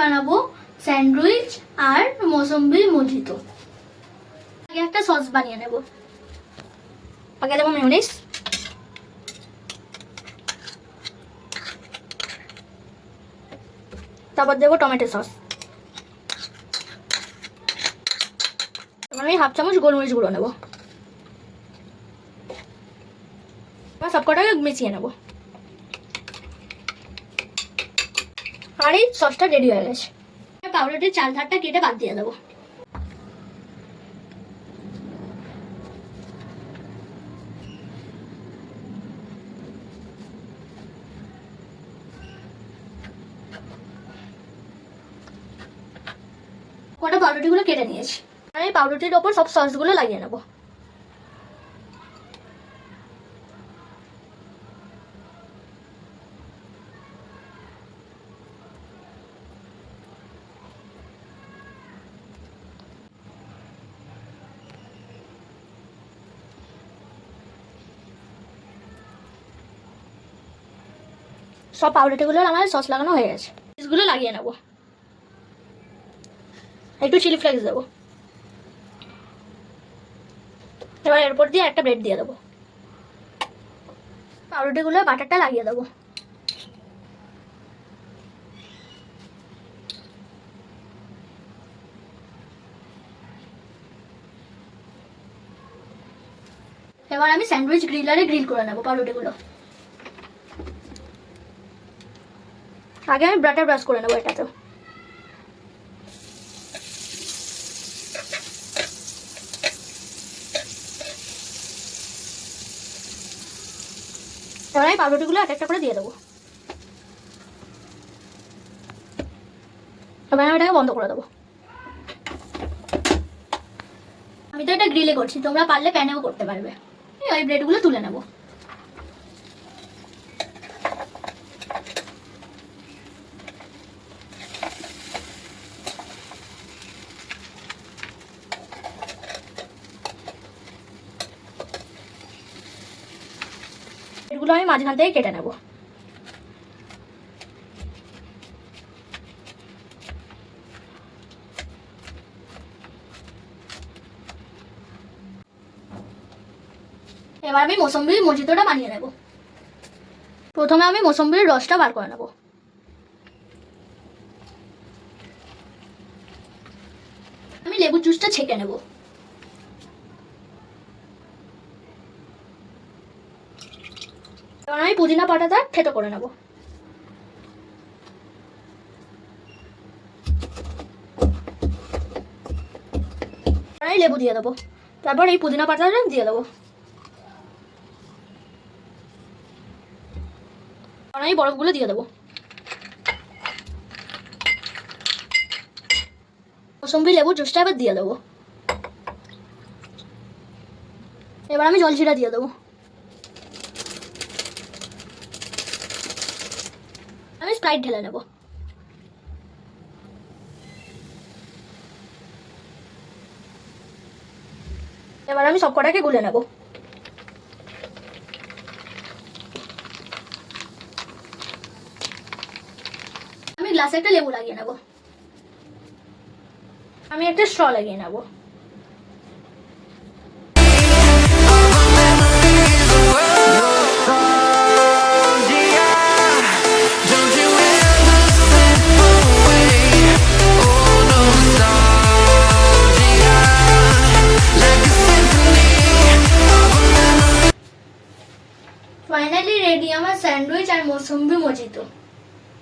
বানাবো স্যান্ডউইচ আর মৌসুম্বি মজিতো। আগে একটা সস বানিয়ে নেব। আগে দেবো মেয়োনিজ, তারপর দেবো টমেটো সস, আমি 1/2 চামচ গোলমরিচ গুঁড়ো নেবো। সব কটাকে মিশিয়ে নেবো। আর এই সসটা রেডি হয়ে গেছে। পাউরুটির চাল ধারটা কেটে বাদ দিয়ে দেবো। কটা পাউরুটিগুলো কেটে নিয়েছি। আর এই পাউরুটির ওপর সব সসগুলো লাগিয়ে নেবো। সব পাউরুটিগুলো আমার সস লাগানো হয়ে গেছে। চিজগুলো লাগিয়ে নেবো। একটু চিলি ফ্লেক্স দেবো। এবার এরপর দিয়ে একটা ব্রেড দিয়ে দেবো। পাউরুটিগুলো বাটারটা লাগিয়ে দেবো। এবার আমি স্যান্ডউইচ গ্রিলারে গ্রিল করে নেবো পাউরুটিগুলো। আগে আমি বাটার ব্রাশ করে নেবো এটাতেও। এবার আমি পাউরুটিগুলো এক একটা করে দিয়ে দেবো। এবার আমি এটাকে বন্ধ করে দেবো। আমি তো এটা গ্রিলে করছি, তোমরা পারলে প্যানেও করতে পারবে। ওই ব্রেডগুলো তুলে নেবো। এগুলো আমি মাঝখান থেকে কেটে নেব। এবার আমি মৌসুম্বির মজিতোটা বানিয়ে নেব। প্রথমে আমি মৌসুম্বির রসটা বার করে নেব। আমি লেবুর জুসটা ছেঁকে নেব। এবার আমি পুদিনা পাতাটা থেতো করে নেব। আমি লেবু দিয়ে দেবো। তারপর এই পুদিনা পাতাটা দিয়ে দেবো। আমি বরফগুলো দিয়ে দেবো। মৌসুম্বি লেবুর জুসটা এবার দিয়ে দেবো। এবার আমি জলজিরা দিয়ে দেবো। আমি স্প্রাইট ঢেলে নেব। এবার আমি সব কটাকে গুলে নেব। আমি গ্লাসে একটা লেবু লাগিয়ে নেব। আমি একটা স্ট্র লাগিয়ে নেব। ফাইনালি রেডি আমার স্যান্ডউইচ আর মৌসুম্বি মজিতো।